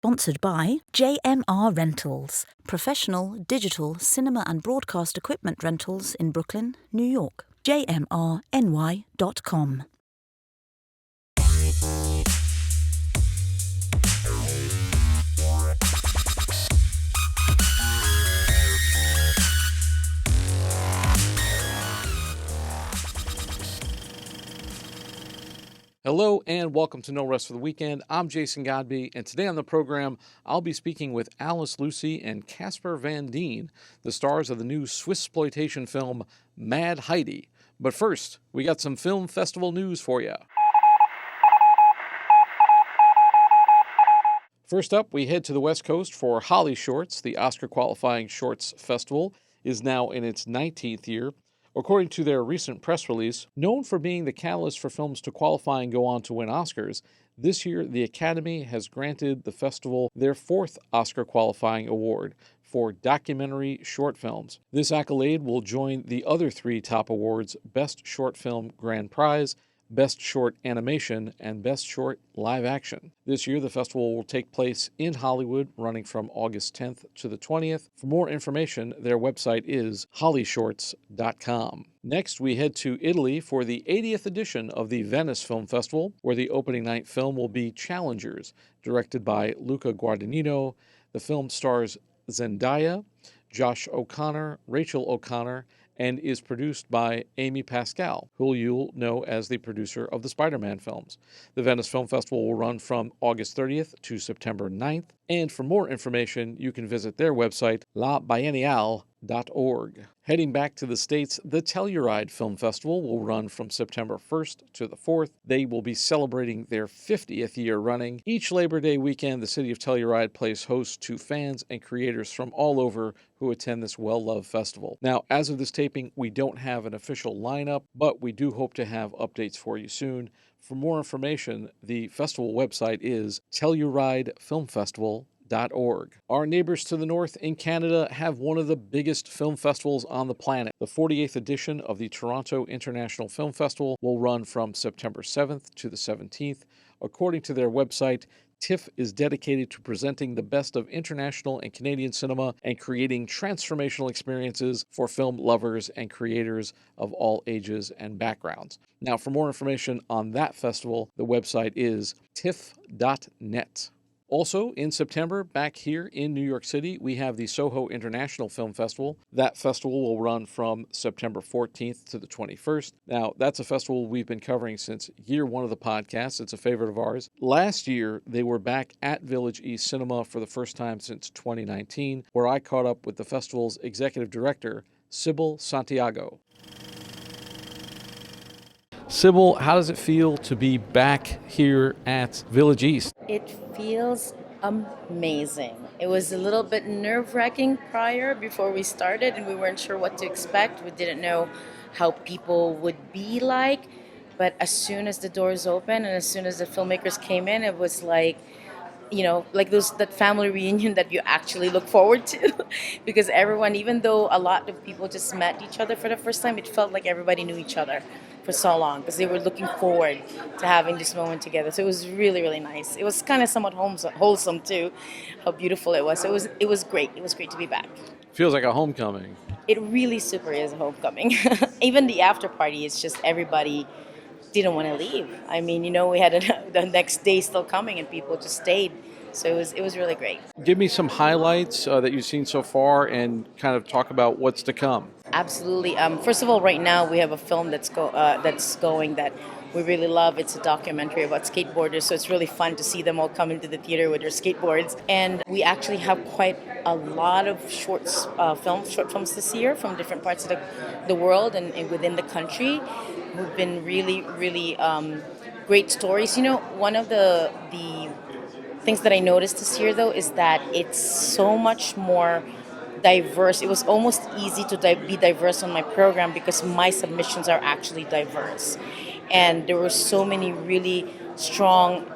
Sponsored by JMR Rentals, professional digital cinema and broadcast equipment rentals in Brooklyn, New York. jmrny.com. Hello and welcome to No Rest for the Weekend. I'm Jason Godbey, and today on the program, I'll be speaking with Alice Lucy and Casper Van Dien, the stars of the new Swissploitation film Mad Heidi. But first, we got some film festival news for you. First up, we head to the West Coast for HollyShorts. The Oscar-qualifying shorts festival is now in its 19th year. According to their recent press release, known for being the catalyst for films to qualify and go on to win Oscars, this year the Academy has granted the festival their fourth Oscar-qualifying award for documentary short films. This accolade will join the other three top awards: Best Short Film Grand Prize, Best Short Animation, and Best Short Live Action. This year, the festival will take place in Hollywood, running from August 10th to the 20th. For more information, their website is HollyShorts.com. Next, we head to Italy for the 80th edition of the Venice Film Festival, where the opening night film will be Challengers, directed by Luca Guadagnino. The film stars Zendaya, Josh O'Connor, Rachel O'Connor, and is produced by Amy Pascal, who you'll know as the producer of the Spider-Man films. The Venice Film Festival will run from August 30th to September 9th, and for more information, you can visit their website, labiennial.org. Heading back to the States, the Telluride Film Festival will run from September 1st to the 4th. They will be celebrating their 50th year running. Each Labor Day weekend, the city of Telluride plays host to fans and creators from all over who attend this well-loved festival. Now, as of this taping, we don't have an official lineup, but we do hope to have updates for you soon. For more information, the festival website is TellurideFilmFestival.org. Our neighbors to the north in Canada have one of the biggest film festivals on the planet. The 48th edition of the Toronto International Film Festival will run from September 7th to the 17th. According to their website, TIFF is dedicated to presenting the best of international and Canadian cinema and creating transformational experiences for film lovers and creators of all ages and backgrounds. Now, for more information on that festival, the website is tiff.net. Also, in September, back here in New York City, we have the Soho International Film Festival. That festival will run from September 14th to the 21st. Now, that's a festival we've been covering since year one of the podcast. It's a favorite of ours. Last year, they were back at Village East Cinema for the first time since 2019, where I caught up with the festival's executive director, Sybil Santiago. Sybil, how does it feel to be back here at Village East? It feels amazing. It was a little bit nerve-wracking before we started, and we weren't sure what to expect. We didn't know how people would be like, but as soon as the doors opened and as soon as the filmmakers came in, it was like, like that family reunion that you actually look forward to. Because everyone, even though a lot of people just met each other for the first time, it felt like everybody knew each other for so long because they were looking forward to having this moment together. So it was really, really nice. It was kind of somewhat wholesome too, how beautiful it was. So it was great. It was great to be back. Feels like a homecoming. It really super is a homecoming. Even the after party, it's just everybody didn't want to leave. I mean, we had the next day still coming and people just stayed. So it was really great. Give me some highlights that you've seen so far and kind of talk about what's to come. Absolutely. First of all, right now we have a film that's going that we really love. It's a documentary about skateboarders, so it's really fun to see them all come into the theater with their skateboards. And we actually have quite a lot of short films this year from different parts of the world and within the country. Who've been really, really great stories. One of the things that I noticed this year, though, is that it's so much more diverse. It was almost easy to be diverse on my program because my submissions are actually diverse. And there were so many really strong,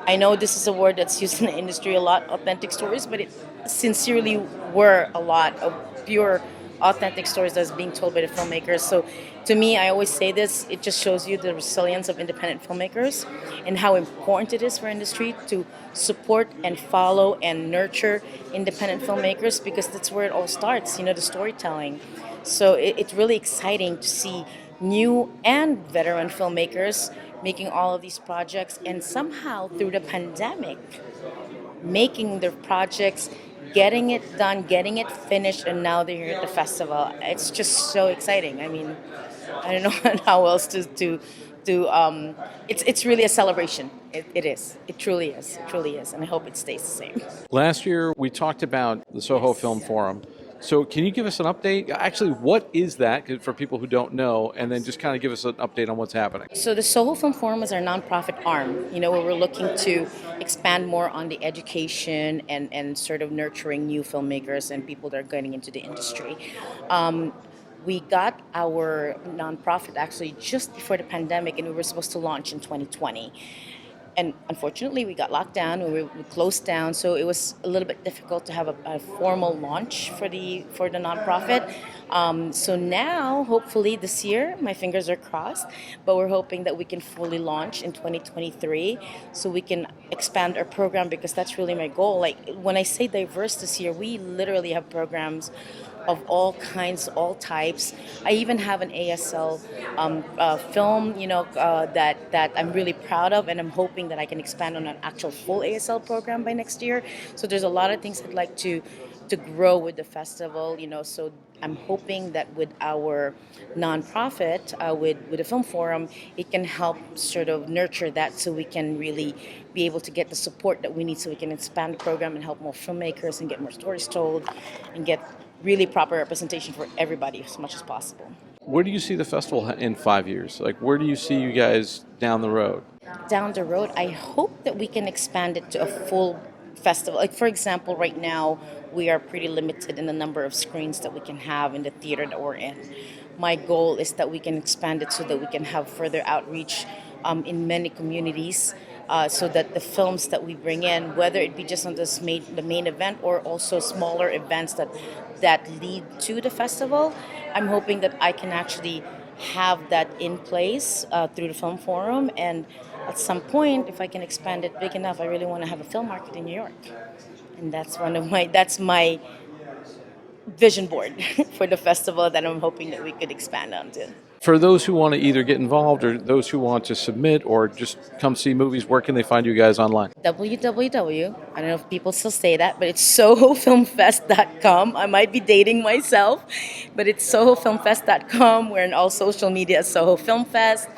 I know this is a word that's used in the industry a lot, authentic stories, but it sincerely were a lot of pure authentic stories that's being told by the filmmakers. So To me, I always say this, it just shows you the resilience of independent filmmakers and how important it is for industry to support and follow and nurture independent filmmakers, because that's where it all starts, the storytelling. So it's really exciting to see new and veteran filmmakers making all of these projects, and somehow through the pandemic making their projects, getting it done, getting it finished, and now they're here at the festival. It's just so exciting. I mean, I don't know how else to. It's really a celebration. It is. It truly is. It truly is, and I hope it stays the same. Last year, we talked about the Soho Film Forum. So can you give us an update? Actually, what is that, 'cause for people who don't know, and then just kind of give us an update on what's happening? So the Soho Film Forum is our nonprofit arm, where we're looking to expand more on the education and sort of nurturing new filmmakers and people that are getting into the industry. We got our nonprofit actually just before the pandemic, and we were supposed to launch in 2020. And unfortunately, we got locked down. We closed down, so it was a little bit difficult to have a formal launch for the nonprofit. So now, hopefully, this year, my fingers are crossed, but we're hoping that we can fully launch in 2023, so we can expand our program, because that's really my goal. Like when I say diverse this year, we literally have programs of all kinds, all types. I even have an ASL film, that I'm really proud of, and I'm hoping that I can expand on an actual full ASL program by next year. So there's a lot of things I'd like to grow with the festival, So I'm hoping that with our nonprofit, with the Film Forum, it can help sort of nurture that, so we can really be able to get the support that we need, so we can expand the program and help more filmmakers and get more stories told and get really proper representation for everybody as much as possible. Where do you see the festival in 5 years? Like, where do you see you guys down the road? Down the road, I hope that we can expand it to a full festival. Like, for example, right now, we are pretty limited in the number of screens that we can have in the theater that we're in. My goal is that we can expand it so that we can have further outreach in many communities, so that the films that we bring in, whether it be just on the main event or also smaller events that lead to the festival, I'm hoping that I can actually have that in place through the Film Forum. And at some point, if I can expand it big enough, I really want to have a film market in New York. And that's my vision board for the festival that I'm hoping that we could expand onto. For those who want to either get involved, or those who want to submit, or just come see movies, where can they find you guys online? www, I don't know if people still say that, but it's sohofilmfest.com. I might be dating myself, but it's sohofilmfest.com. We're in all social media as Soho Film Fest.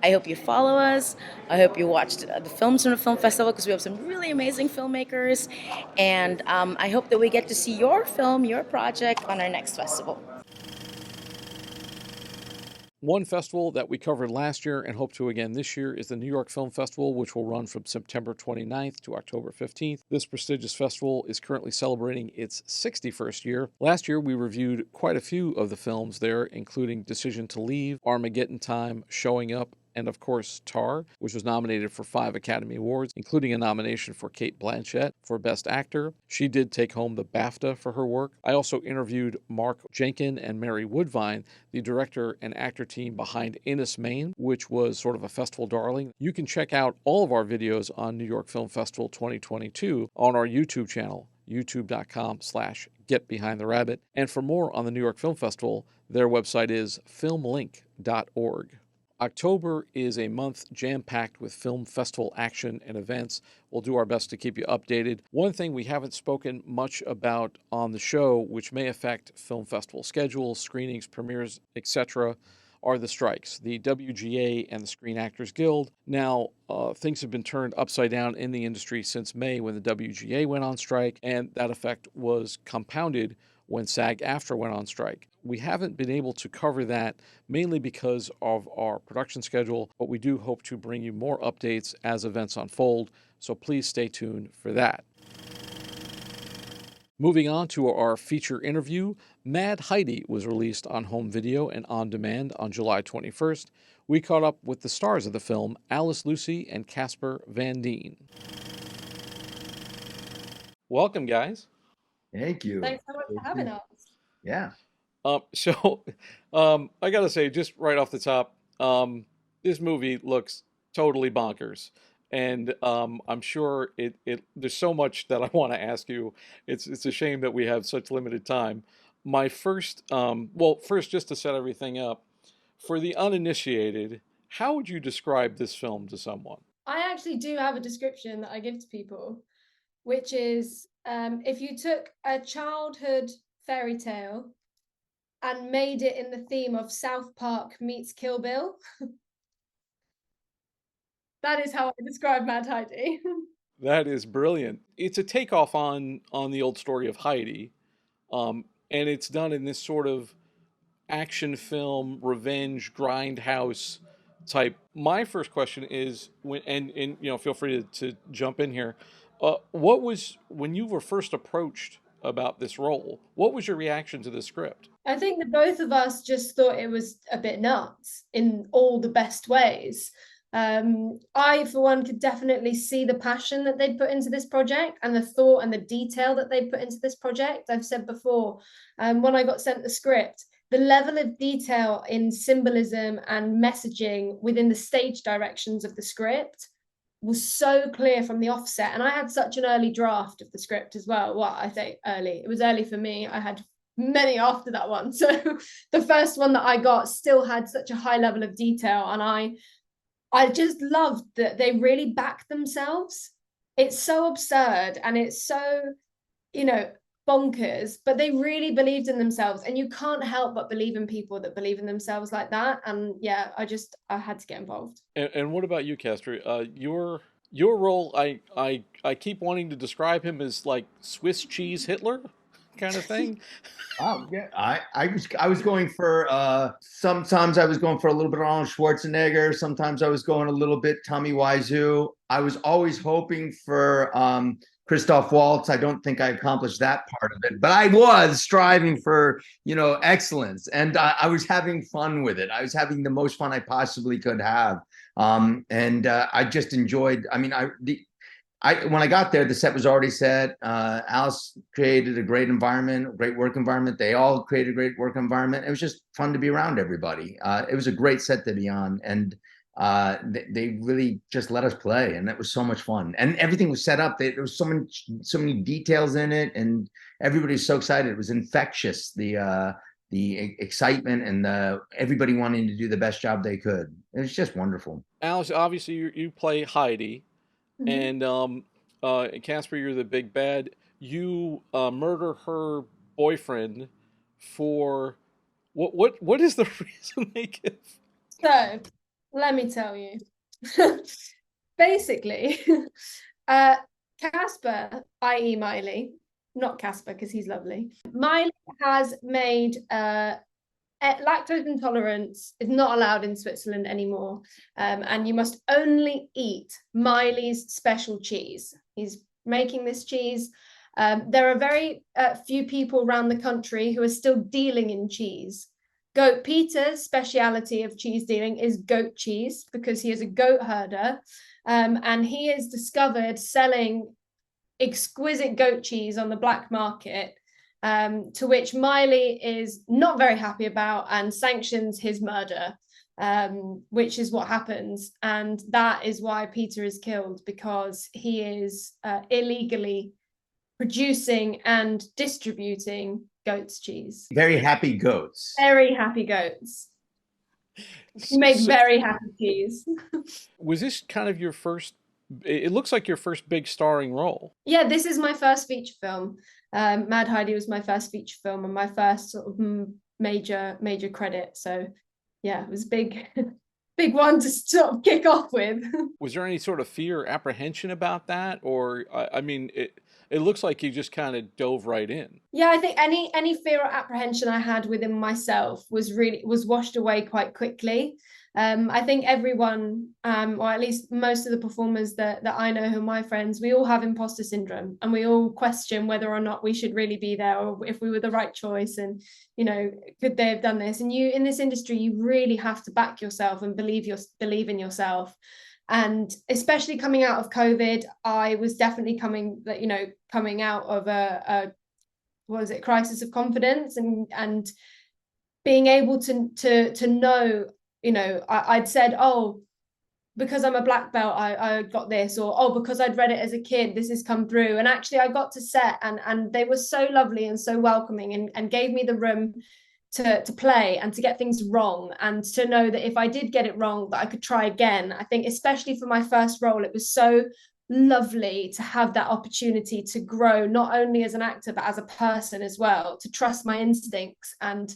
I hope you follow us. I hope you watched the films from the film festival, because we have some really amazing filmmakers. And I hope that we get to see your film, your project on our next festival. One festival that we covered last year and hope to again this year is the New York Film Festival, which will run from September 29th to October 15th. This prestigious festival is currently celebrating its 61st year. Last year, we reviewed quite a few of the films there, including Decision to Leave, Armageddon Time, Showing Up, and of course Tar, which was nominated for 5 Academy Awards, including a nomination for Cate Blanchett for Best Actor. She did take home the BAFTA for her work. I also interviewed Mark Jenkin and Mary Woodvine, the director and actor team behind Innis Maine, which was sort of a festival darling. You can check out all of our videos on New York Film Festival 2022 on our YouTube channel, youtube.com/getbehindtherabbit. And for more on the New York Film Festival, their website is filmlink.org. October is a month jam-packed with film festival action and events. We'll do our best to keep you updated. One thing we haven't spoken much about on the show, which may affect film festival schedules, screenings, premieres, etc., are the strikes, the WGA and the Screen Actors Guild. Now, things have been turned upside down in the industry since May, when the WGA went on strike, and that effect was compounded when SAG-AFTRA went on strike. We haven't been able to cover that, mainly because of our production schedule, but we do hope to bring you more updates as events unfold, so please stay tuned for that. Moving on to our feature interview, Mad Heidi was released on home video and on demand on July 21st. We caught up with the stars of the film, Alice Lucy and Casper Van Dien. Welcome, guys. Thank you. Thanks so much for having us. Yeah. So I gotta say, just right off the top, this movie looks totally bonkers, and I'm sure it. There's so much that I want to ask you. It's a shame that we have such limited time. My first, well, first just to set everything up for the uninitiated, how would you describe this film to someone? I actually do have a description that I give to people, which is if you took a childhood fairy tale and made it in the theme of South Park meets Kill Bill, that is how I describe Mad Heidi. That is brilliant. It's a takeoff on the old story of Heidi, and it's done in this sort of action film, revenge, grindhouse type. My first question is when, and you know, feel free to jump in here. What was when you were first approached about this role? What was your reaction to the script? I think that both of us just thought it was a bit nuts in all the best ways. I, for one, could definitely see the passion that they'd put into this project and the thought and the detail that they put into this project. I've said before, when I got sent the script, the level of detail in symbolism and messaging within the stage directions of the script was so clear from the offset. And I had such an early draft of the script as well. Well, I say early. It was early for me. I had many after that one. So the first one that I got still had such a high level of detail. And I just loved that they really backed themselves. It's so absurd and it's so, you know, bonkers, but they really believed in themselves. And you can't help but believe in people that believe in themselves like that. And yeah, I had to get involved. And what about you, Casper? Your role, I keep wanting to describe him as like Swiss cheese Hitler kind of thing. Oh yeah, I was going for sometimes I was going for a little bit of Arnold Schwarzenegger. Sometimes I was going a little bit Tommy Wiseau. I was always hoping for Christoph Waltz. I don't think I accomplished that part of it, but I was striving for, you know, excellence, and I was having fun with it. I was having the most fun I possibly could have, and I just enjoyed. I mean, when I got there, the set was already set. Alice created a great environment, a great work environment. They all created a great work environment. It was just fun to be around everybody. It was a great set to be on, and they really just let us play, and that was so much fun. And everything was set up. There was so many details in it, and everybody's so excited. It was infectious. The excitement and everybody wanting to do the best job they could. It was just wonderful. Alice, obviously you play Heidi. Mm-hmm. And Casper, you're the big bad. You murder her boyfriend for what is the reason they give? So let me tell you. Basically, Casper, i.e. Miley, not Casper because he's lovely. Miley has made lactose intolerance is not allowed in Switzerland anymore, and you must only eat Miley's special cheese. He's making this cheese. There are very few people around the country who are still dealing in cheese. Goat Peter's speciality of cheese dealing is goat cheese because he is a goat herder, and he is discovered selling exquisite goat cheese on the black market, to which Miley is not very happy about and sanctions his murder, which is what happens. And that is why Peter is killed, because he is illegally producing and distributing goat's cheese. Very happy goats. Very happy goats. You make very happy cheese. Was this kind of your first? It looks like your first big starring role. Yeah, this is my first feature film. Mad Heidi was my first feature film and my first sort of major credit. So yeah, it was big one to sort of kick off with. Was there any sort of fear or apprehension about that, or I mean, it looks like you just kind of dove right in. Yeah, I think any fear or apprehension I had within myself was washed away quite quickly. I think everyone, or at least most of the performers that I know who are my friends, we all have imposter syndrome, and we all question whether or not we should really be there, or if we were the right choice, and you know, could they have done this? And you, in this industry, you really have to back yourself and believe in yourself. And especially coming out of COVID, I was definitely coming out of a crisis of confidence, and being able to know, I'd said, oh, because I'm a black belt, I got this, or oh, because I'd read it as a kid, this has come through. And actually I got to set, and they were so lovely and so welcoming, and gave me the room to play and to get things wrong, and to know that if I did get it wrong, that I could try again. I think especially for my first role, it was so lovely to have that opportunity to grow, not only as an actor, but as a person as well, to trust my instincts, and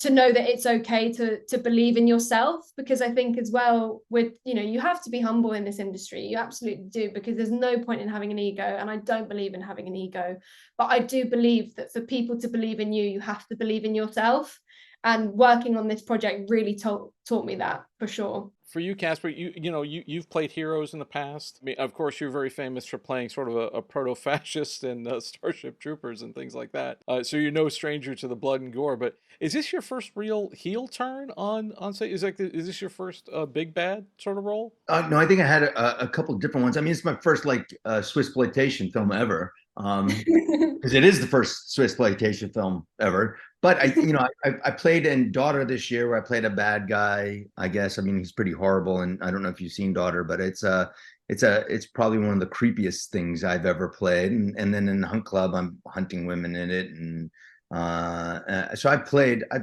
to know that it's okay to believe in yourself. Because I think as well, with, you have to be humble in this industry. You absolutely do, because there's no point in having an ego, and I don't believe in having an ego. But I do believe that for people to believe in you, you have to believe in yourself. And working on this project really taught me that, for sure. For you, Casper, you've played heroes in the past. I mean, of course, you're very famous for playing sort of a proto-fascist in Starship Troopers and things like that. So you're no stranger to the blood and gore. But is this your first real heel turn on say? Is this your first big bad sort of role? No, I think I had a couple different ones. I mean, it's my first Swissploitation film ever. Because it is the first Swissploitation film ever. But I played in Daughter this year, where I played a bad guy, I guess. I mean, he's pretty horrible, and I don't know if you've seen Daughter, but it's probably one of the creepiest things I've ever played. And then in Hunt Club, I'm hunting women in it, and so I played a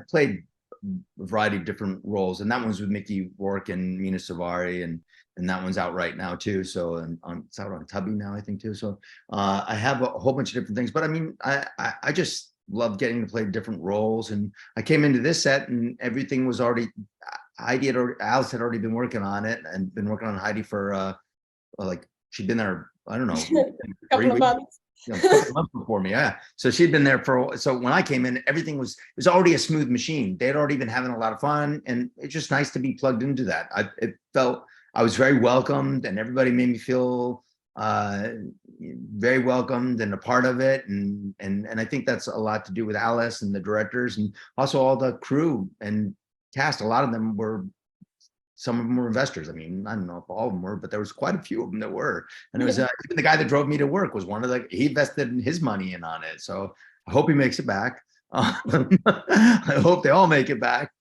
variety of different roles, and that one's with Mickey Rourke and Mina Savari, and that one's out right now too. So it's out on Tubi now, I think, too. So I have a whole bunch of different things, but I mean, I just love getting to play different roles. And I came into this set, and everything was already, Alice had already been working on it, and been working on Heidi for she'd been there, I don't know, a couple of months. A couple of months before me, yeah. So she'd been there so when I came in, everything was already a smooth machine. They had already been having a lot of fun, and it's just nice to be plugged into that. It felt I was very welcomed, and everybody made me feel very welcomed and a part of it. And I think that's a lot to do with Alice and the directors, and also all the crew and cast. A lot of them were, some of them were investors. I mean, I don't know if all of them were, but there was quite a few of them that were. And it was even the guy that drove me to work was one of he invested his money in on it. So I hope he makes it back. I hope they all make it back.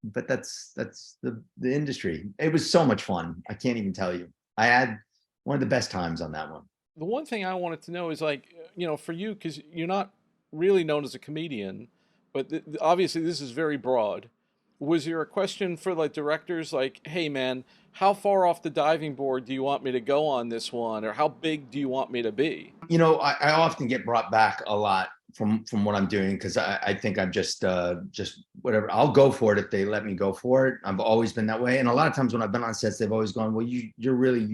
But that's the industry. It was so much fun. I can't even tell you. I had one of the best times on that one. The one thing I wanted to know is, for you, because you're not really known as a comedian, but obviously this is very broad. Was there a question for directors hey man, how far off the diving board do you want me to go on this one, or how big do you want me to be? I often get brought back a lot from what I'm doing, because I think I'm just whatever. I'll go for it if they let me go for it. I've always been that way. And a lot of times when I've been on sets, they've always gone, well, you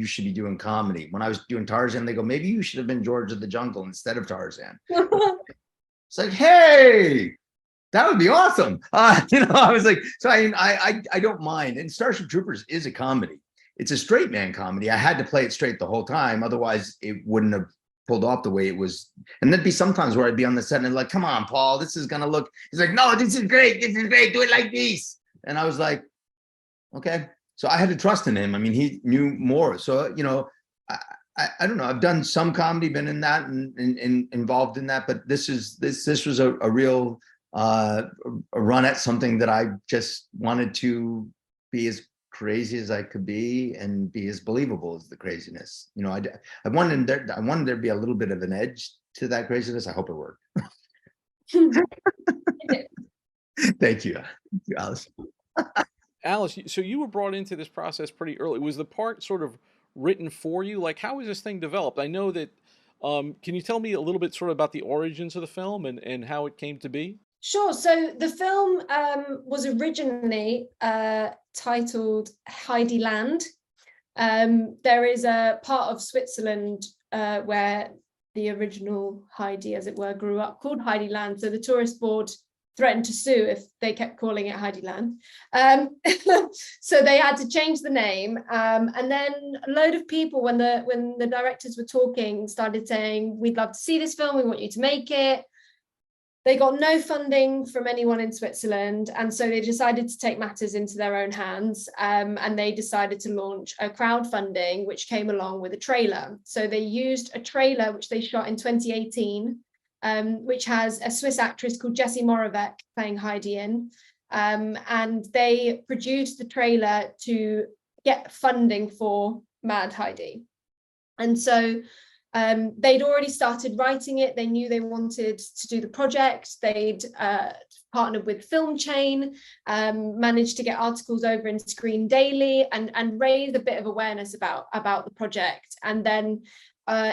should be doing comedy. When I was doing Tarzan, they go, maybe you should have been George of the Jungle instead of Tarzan. It's like, hey, that would be awesome. I was like, so I don't mind. And Starship Troopers is a comedy. It's a straight man comedy. I had to play it straight the whole time. Otherwise it wouldn't have pulled off the way it was. And there'd be sometimes where I'd be on the set and like, come on, Paul, this is going to look, he's like, no, this is great. This is great. Do it like this. And I was like, okay. So I had to trust in him. I mean, he knew more. So, I don't know. I've done some comedy, been in that and involved in that, but this was a real a run at something that I just wanted to be as crazy as I could be and be as believable as the craziness. I wanted there to be a little bit of an edge to that craziness. I hope it worked. Thank you, Alice. Alice, so you were brought into this process pretty early. Was the part sort of written for you? How was this thing developed? I know that, can you tell me a little bit sort of about the origins of the film and how it came to be? Sure. So the film was originally titled Heidi Land. There is a part of Switzerland where the original Heidi, as it were, grew up, called Heidi Land. So the tourist board threatened to sue if they kept calling it Heidi Land. So they had to change the name. And then a load of people, when the directors were talking, started saying, we'd love to see this film, we want you to make it. They got no funding from anyone in Switzerland, and so they decided to take matters into their own hands, and they decided to launch a crowdfunding, which came along with a trailer. So they used a trailer, which they shot in 2018, which has a Swiss actress called Jessie Moravec playing Heidi in. And they produced the trailer to get funding for Mad Heidi. And so they'd already started writing it. They knew they wanted to do the project. They'd partnered with Film Chain, managed to get articles over in Screen Daily, and raised a bit of awareness about the project. And then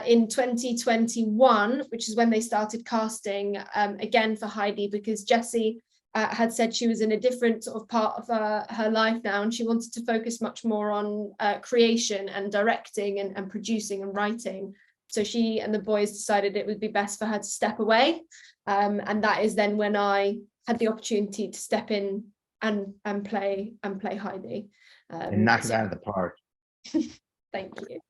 in 2021, which is when they started casting again for Heidi, because Jessie had said she was in a different sort of part of her life now, and she wanted to focus much more on creation and directing and producing and writing. So she and the boys decided it would be best for her to step away. And that is then when I had the opportunity to step in and play Heidi. And knock it out of the park. Thank you.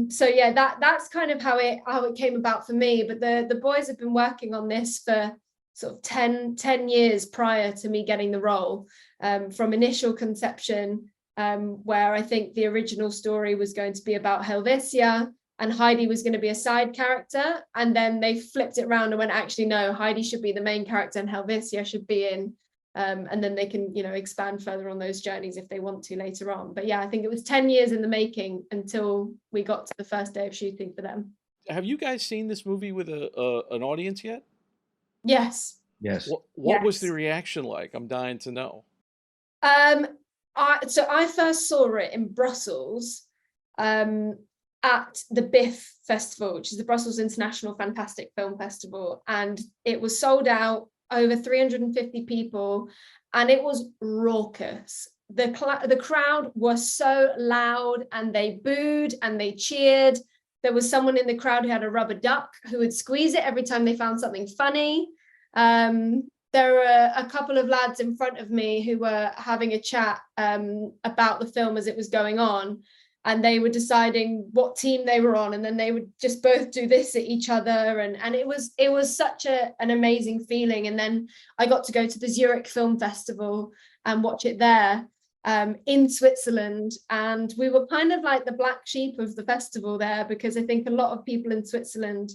So yeah, that's kind of how it came about for me. But the boys have been working on this for sort of 10 years prior to me getting the role, from initial conception, where I think the original story was going to be about Helvetia, and Heidi was going to be a side character. And then they flipped it around and went, actually, no, Heidi should be the main character and Helvetia should be in. And then they can, expand further on those journeys if they want to later on. But yeah, I think it was 10 years in the making until we got to the first day of shooting for them. Have you guys seen this movie with an audience yet? Yes. Yes. What was the reaction like? I'm dying to know. So I first saw it in Brussels, at the BIF Festival, which is the Brussels International Fantastic Film Festival, and it was sold out, over 350 people, and it was raucous. The crowd was so loud, and they booed and they cheered. There was someone in the crowd who had a rubber duck who would squeeze it every time they found something funny. There were a couple of lads in front of me who were having a chat about the film as it was going on, and they were deciding what team they were on, and then they would just both do this at each other, and it was such an amazing feeling. And then I got to go to the Zurich Film Festival and watch it there, in Switzerland, and we were kind of like the black sheep of the festival there, because I think a lot of people in Switzerland,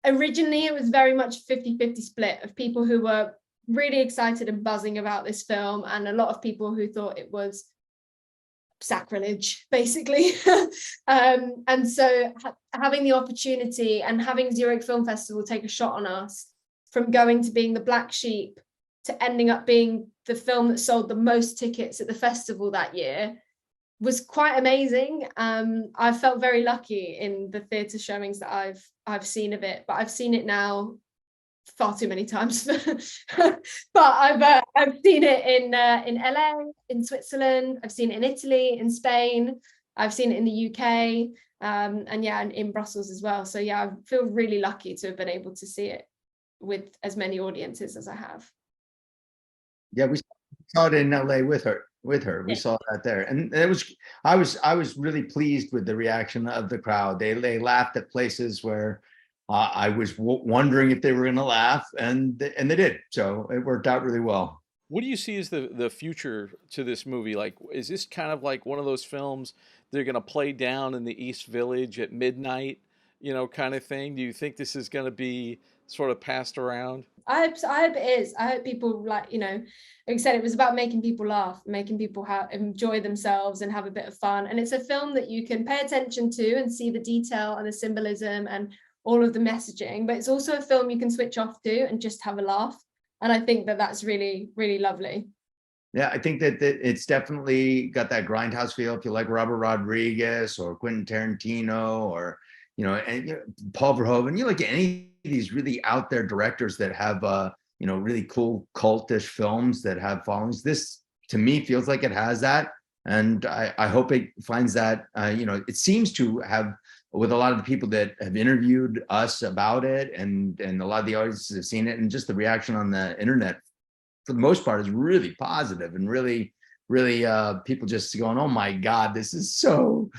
originally it was very much 50-50 split of people who were really excited and buzzing about this film, and a lot of people who thought it was sacrilege, basically. And so having the opportunity and having Zurich Film Festival take a shot on us, from going to being the black sheep to ending up being the film that sold the most tickets at the festival that year, was quite amazing. I felt very lucky in the theatre showings that I've seen of it, but I've seen it now far too many times. But I've seen it in LA, in Switzerland. I've seen it in Italy, in Spain. I've seen it in the UK, and yeah, and in Brussels as well. So yeah, I feel really lucky to have been able to see it with as many audiences as I have. Yeah, we saw it in LA with her. We saw that there, and it was. I was really pleased with the reaction of the crowd. They laughed at places where I was wondering if they were going to laugh, and they did. So it worked out really well. What do you see as the future to this movie? Like, is this kind of like one of those films they're going to play down in the East Village at midnight, kind of thing? Do you think this is going to be sort of passed around? I hope it is. I hope people, like I said, it was about making people laugh, making people enjoy themselves and have a bit of fun. And it's a film that you can pay attention to and see the detail and the symbolism and all of the messaging, but it's also a film you can switch off to and just have a laugh. And I think that that's really, really lovely. Yeah, I think that it's definitely got that grindhouse feel. If you like Robert Rodriguez or Quentin Tarantino or, and Paul Verhoeven, you like any of these really out there directors that have, really cool cultish films that have followings. This, to me, feels like it has that. And I hope it finds that, it seems to have, with a lot of the people that have interviewed us about it, and a lot of the audiences have seen it, and just the reaction on the internet, for the most part, is really positive, and really, really people just going, "Oh my God, this is so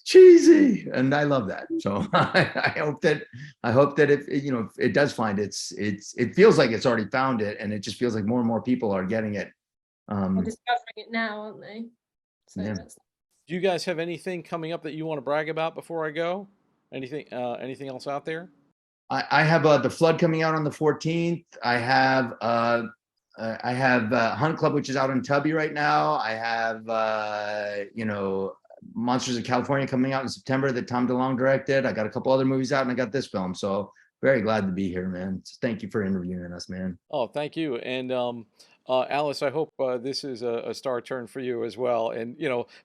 cheesy," and I love that. So I hope that if it does find it feels like it's already found it, and it just feels like more and more people are getting it. They're discovering it now, aren't they? So yeah. Do you guys have anything coming up that you want to brag about before I go? Anything else out there? I have The Flood coming out on the 14th. I have Hunt Club, which is out in Tubby right now. I have Monsters of California coming out in September that Tom DeLonge directed. I got a couple other movies out, and I got this film. So very glad to be here, man. So thank you for interviewing us, man. Oh, thank you. And Alice, I hope this is a star turn for you as well. And,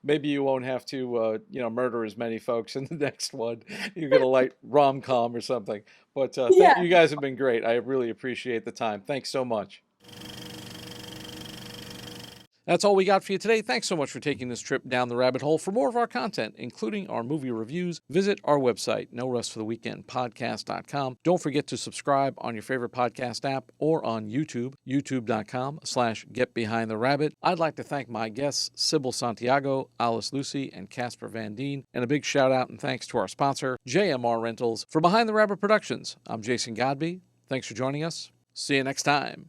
maybe you won't have to, murder as many folks in the next one. You get a light rom-com or something. But Yeah. you guys have been great. I really appreciate the time. Thanks so much. That's all we got for you today. Thanks so much for taking this trip down the rabbit hole. For more of our content, including our movie reviews, visit our website, norestfortheweekendpodcast.com. Don't forget to subscribe on your favorite podcast app or on YouTube, youtube.com/getbehindtherabbit. I'd like to thank my guests, Sybil Santiago, Alice Lucy, and Casper Van Dien. And a big shout out and thanks to our sponsor, JMR Rentals. For Behind the Rabbit Productions, I'm Jason Godbey. Thanks for joining us. See you next time.